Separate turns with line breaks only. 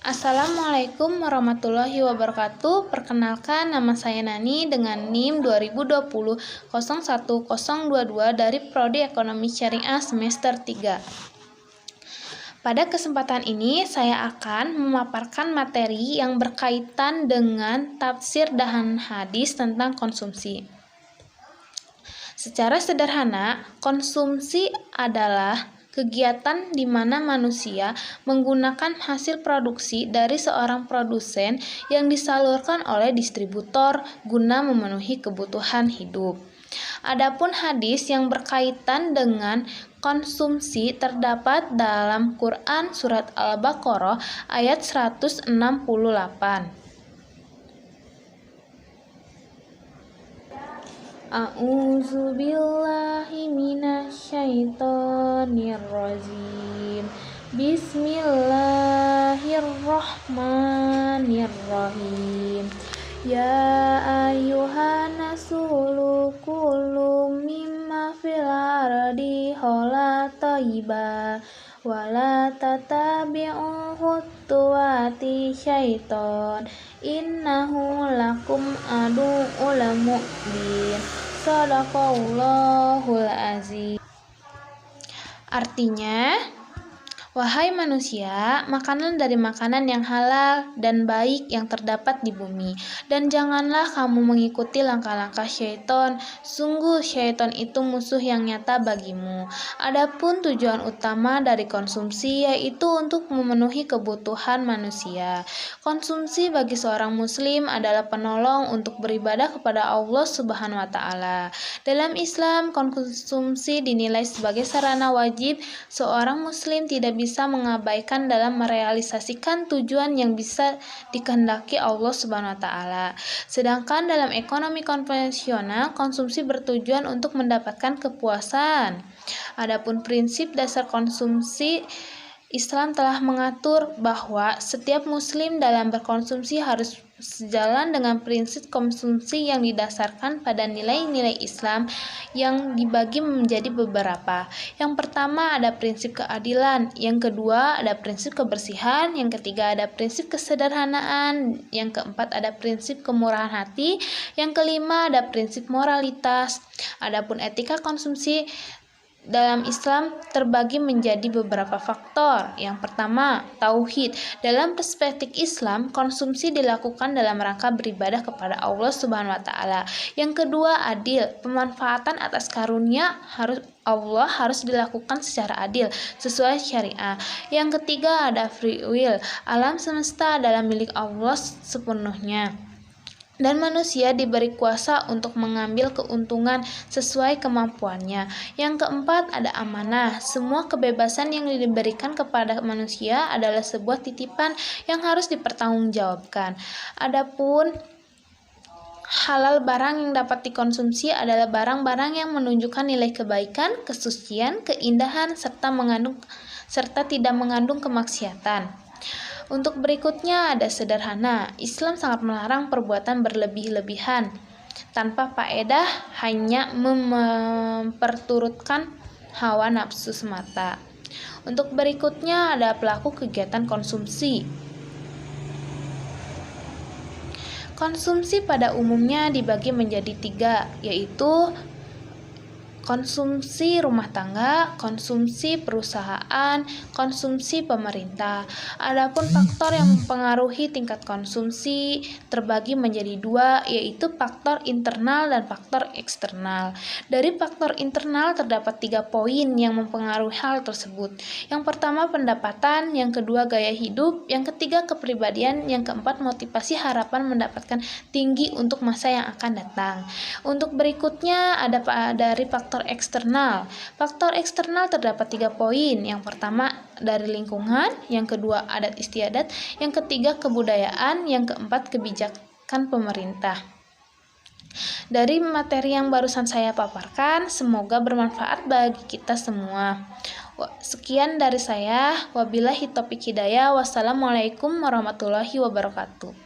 Assalamualaikum warahmatullahi wabarakatuh. Perkenalkan, nama saya Nani dengan NIM 2020 01022 dari Prodi Ekonomi Syariah semester 3. Pada kesempatan ini, saya akan memaparkan materi yang berkaitan dengan tafsir dan hadis tentang konsumsi. Secara sederhana, konsumsi adalah kegiatan di mana manusia menggunakan hasil produksi dari seorang produsen yang disalurkan oleh distributor guna memenuhi kebutuhan hidup. Adapun hadis yang berkaitan dengan konsumsi terdapat dalam Quran surat Al-Baqarah ayat 168. A'udzu billahi minasyaitonir rajim. Bismillahirrahmanirrahim. Ya ayyuhan nasulu kullu mimma fil ardi halal thayyiba wala tatabi'u khutuwati syaiton innahu lakum aduwwun mubin. Shadaqallahul azim. Artinya, wahai manusia, makanlah dari makanan yang halal dan baik yang terdapat di bumi, dan janganlah kamu mengikuti langkah-langkah syaiton. Sungguh syaiton itu musuh yang nyata bagimu. Adapun tujuan utama dari konsumsi yaitu untuk memenuhi kebutuhan manusia. Konsumsi bagi seorang muslim adalah penolong untuk beribadah kepada Allah Subhanahu wa taala. Dalam Islam, konsumsi dinilai sebagai sarana wajib. Seorang muslim tidak bisa mengabaikan dalam merealisasikan tujuan yang bisa dikehendaki Allah Subhanahu wa taala. Sedangkan dalam ekonomi konvensional, konsumsi bertujuan untuk mendapatkan kepuasan. Adapun prinsip dasar konsumsi, Islam telah mengatur bahwa setiap muslim dalam berkonsumsi harus sejalan dengan prinsip konsumsi yang didasarkan pada nilai-nilai Islam yang dibagi menjadi beberapa. Yang pertama ada prinsip keadilan, yang kedua ada prinsip kebersihan, yang ketiga ada prinsip kesederhanaan, yang keempat ada prinsip kemurahan hati, yang kelima ada prinsip moralitas. Adapun etika konsumsi dalam Islam terbagi menjadi beberapa faktor. Yang pertama, tauhid. Dalam perspektif Islam, konsumsi dilakukan dalam rangka beribadah kepada Allah Subhanahu wa taala. Yang kedua, adil. Pemanfaatan atas karunia Allah harus dilakukan secara adil sesuai syariah. Yang ketiga, ada free will. Alam semesta adalah milik Allah sepenuhnya, dan manusia diberi kuasa untuk mengambil keuntungan sesuai kemampuannya. Yang keempat ada amanah. Semua kebebasan yang diberikan kepada manusia adalah sebuah titipan yang harus dipertanggungjawabkan. Adapun halal, barang yang dapat dikonsumsi adalah barang-barang yang menunjukkan nilai kebaikan, kesucian, keindahan, serta tidak mengandung kemaksiatan. Untuk berikutnya ada sederhana. Islam sangat melarang perbuatan berlebih-lebihan tanpa faedah, hanya memperturutkan hawa nafsu semata. Untuk berikutnya ada pelaku kegiatan konsumsi. Konsumsi pada umumnya dibagi menjadi 3, yaitu konsumsi rumah tangga, konsumsi perusahaan, konsumsi pemerintah. Adapun faktor yang mempengaruhi tingkat konsumsi terbagi menjadi 2, yaitu faktor internal dan faktor eksternal. Dari faktor internal terdapat 3 poin yang mempengaruhi hal tersebut. Yang pertama pendapatan, yang kedua gaya hidup, yang ketiga kepribadian, yang keempat motivasi harapan mendapatkan tinggi untuk masa yang akan datang. Untuk berikutnya ada dari faktor eksternal. Faktor eksternal terdapat 3 poin. Yang pertama dari lingkungan, yang kedua adat istiadat, yang ketiga kebudayaan, yang keempat kebijakan pemerintah. Dari materi yang barusan saya paparkan, semoga bermanfaat bagi kita semua. Sekian dari saya. Wabillahi taufiq hidayah. Wassalamualaikum warahmatullahi wabarakatuh.